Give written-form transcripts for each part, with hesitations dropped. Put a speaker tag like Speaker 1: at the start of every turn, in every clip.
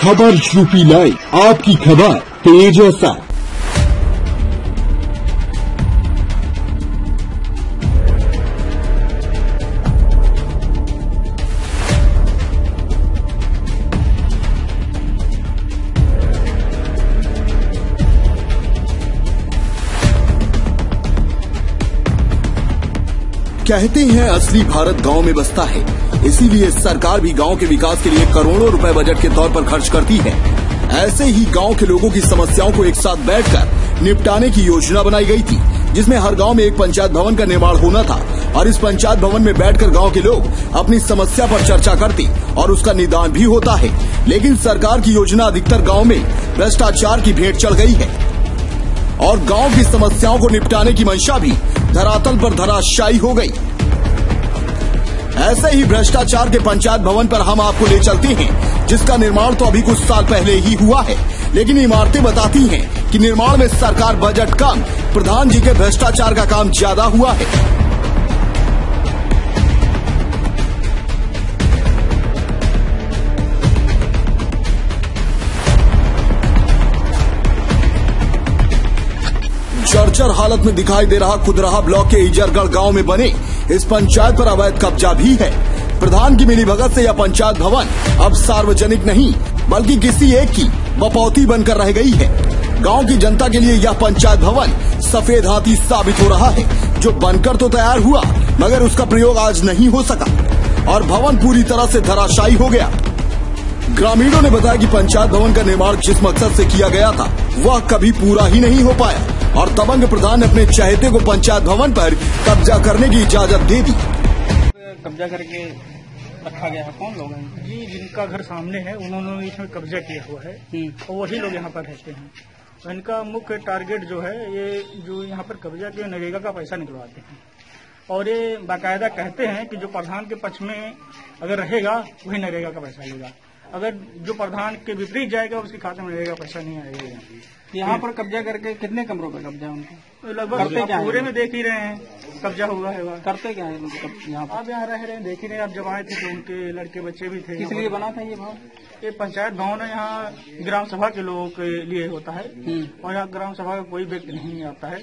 Speaker 1: खबर UP live, आपकी खबर तेज असर। कहते हैं असली भारत गांव में बसता है, इसीलिए सरकार भी गांव के विकास के लिए करोड़ों रुपए बजट के तौर पर खर्च करती है। ऐसे ही गांव के लोगों की समस्याओं को एक साथ बैठकर निपटाने की योजना बनाई गई थी, जिसमें हर गांव में एक पंचायत भवन का निर्माण होना था और इस पंचायत भवन में बैठकर गांव के लोग अपनी समस्या पर चर्चा करते और उसका निदान भी होता है। लेकिन सरकार की योजना अधिकतर गाँव में भ्रष्टाचार की भेंट चढ़ गई है और गांव की समस्याओं को निपटाने की मंशा भी धरातल पर धराशायी हो गई। ऐसे ही भ्रष्टाचार के पंचायत भवन पर हम आपको ले चलते हैं, जिसका निर्माण तो अभी कुछ साल पहले ही हुआ है, लेकिन इमारतें बताती हैं कि निर्माण में सरकार बजट कम, प्रधान जी के भ्रष्टाचार का काम ज्यादा हुआ है। जर्जर हालत में दिखाई दे रहा खुदराहा ब्लॉक के इजरगढ़ गांव में बने इस पंचायत पर अवैध कब्जा भी है। प्रधान की मिलीभगत से यह पंचायत भवन अब सार्वजनिक नहीं बल्कि किसी एक की बपौती बनकर रह गई है। गांव की जनता के लिए यह पंचायत भवन सफेद हाथी साबित हो रहा है, जो बनकर तो तैयार हुआ मगर उसका प्रयोग आज नहीं हो सका और भवन पूरी तरह से धराशायी हो गया। ग्रामीणों ने बताया कि पंचायत भवन का निर्माण जिस मकसद से किया गया था वह कभी पूरा ही नहीं हो पाया और दबंग प्रधान ने अपने चहेते को पंचायत भवन पर कब्जा करने की इजाजत दे दी।
Speaker 2: कब्जा करके रखा गया है। कौन लोग हैं जी? जिनका घर सामने है उन्होंने इसमें कब्जा किया हुआ है और वही लोग यहाँ पर रहते हैं। तो इनका मुख्य टारगेट जो है, ये जो यहाँ पर कब्जा किया नरेगा का पैसा निकलवाते हैं और ये बाकायदा कहते हैं कि जो प्रधान के पक्ष में अगर रहेगा वही नरेगा का पैसा लेगा, अगर जो प्रधान के विपरीत जाएगा उसके खाते में नरेगा पैसा नहीं आएगा। यहाँ पर कब्जा करके कितने कमरों पे कब्जा उनका? तो लगभग पूरे में देख ही रहे हैं कब्जा हुआ है। करते क्या है यहाँ? आप यहाँ रह रहे हैं, देख ही रहे हैं। आप जब आए थे तो उनके लड़के बच्चे भी थे। किस लिए बना था ये भवन? ये पंचायत भवन है, यहाँ ग्राम सभा के लोगों के लिए होता है और यहाँ ग्राम सभा का कोई व्यक्ति नहीं आता है।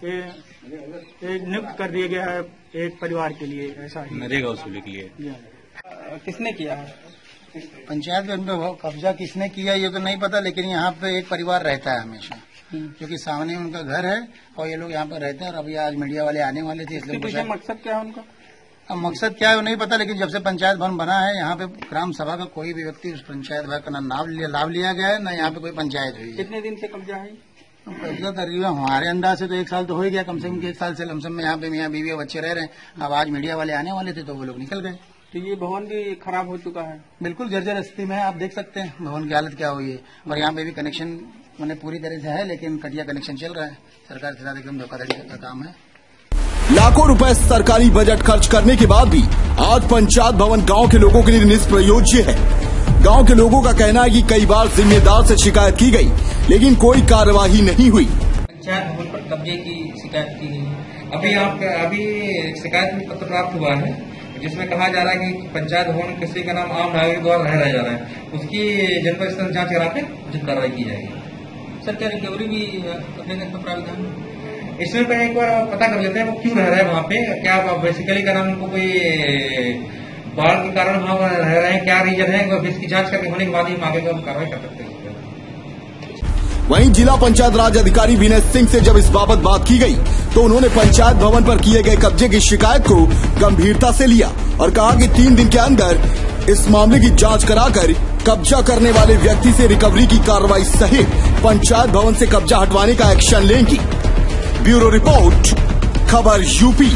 Speaker 2: ये नियुक्त कर दिया गया है एक परिवार के लिए, ऐसा ही नरेगा वसूली के लिए। किसने किया है
Speaker 3: पंचायत में कब्जा? किसने किया ये तो नहीं पता, लेकिन यहाँ पे एक परिवार रहता है हमेशा, क्योंकि सामने उनका घर है और ये लोग यहाँ पे रहते हैं। और अभी आज मीडिया वाले आने वाले थे, इसलिए
Speaker 2: मकसद क्या है उनका?
Speaker 3: अब मकसद क्या है वो नहीं पता, लेकिन जब से पंचायत भवन बना है यहाँ पे ग्राम सभा का कोई भी व्यक्ति उस पंचायत भवन का ना लाभ लिया गया है, न यहाँ पे कोई पंचायत हुई है।
Speaker 2: कितने दिन से कब्जा है?
Speaker 3: कब्जा तकरीबन हमारे अंदाज से तो 1 साल तो हो ही गया, कम से कम 1 साल से लमसम में यहाँ पे मियाँ बीवी बच्चे रह रहे हैं। अब आज मीडिया वाले आने वाले थे तो वो लोग निकल गए।
Speaker 2: तो ये भवन भी खराब हो चुका है,
Speaker 3: बिल्कुल जर्जर स्थिति में है। आप देख सकते हैं भवन की हालत क्या हुई है और यहाँ पे भी कनेक्शन मैंने पूरी तरह से है, लेकिन कटिया कनेक्शन चल रहा है। सरकार के साथ एकदम धोखाधड़ी का काम है।
Speaker 1: लाखों रुपए सरकारी बजट खर्च करने के बाद भी आज पंचायत भवन गांव के लोगों के लिए निष्प्रयोज्य है। गांव के लोगों का कहना है कि कई बार जिम्मेदार से शिकायत की गई, लेकिन कोई कार्यवाही नहीं हुई।
Speaker 4: पंचायत भवन पर कब्जे की शिकायत की गई। अभी शिकायत में पत्र प्राप्त हुआ है जिसमें कहा जा रहा है कि पंचायत भवन किसी का नाम आम नागरिक द्वारा रह जा रहा है, उसकी जनपद स्तर जांच करा के उचित कार्रवाई की जाएगी।
Speaker 2: सर क्या रिकवरी भी अपने प्रावधान
Speaker 4: इसमें पहले एक बार पता कर लेते हैं वो क्यों रह रहा है वहाँ पे, क्या बेसिकली का नाम उनको कोई बाढ़ के कारण वहाँ रह रहे हैं, क्या रीजन है, इसकी जांच करके होने के बाद ही आगे को हम कार्रवाई कर सकते हैं।
Speaker 1: वहीं जिला पंचायत राज अधिकारी विनय सिंह से जब इस बाबत बात की गई तो उन्होंने पंचायत भवन पर किए गए कब्जे की शिकायत को गंभीरता से लिया और कहा कि 3 दिन के अंदर इस मामले की जांच कराकर कब्जा करने वाले व्यक्ति से रिकवरी की कार्रवाई सहित पंचायत भवन से कब्जा हटवाने का एक्शन लेंगी। ब्यूरो रिपोर्ट, खबर यूपी।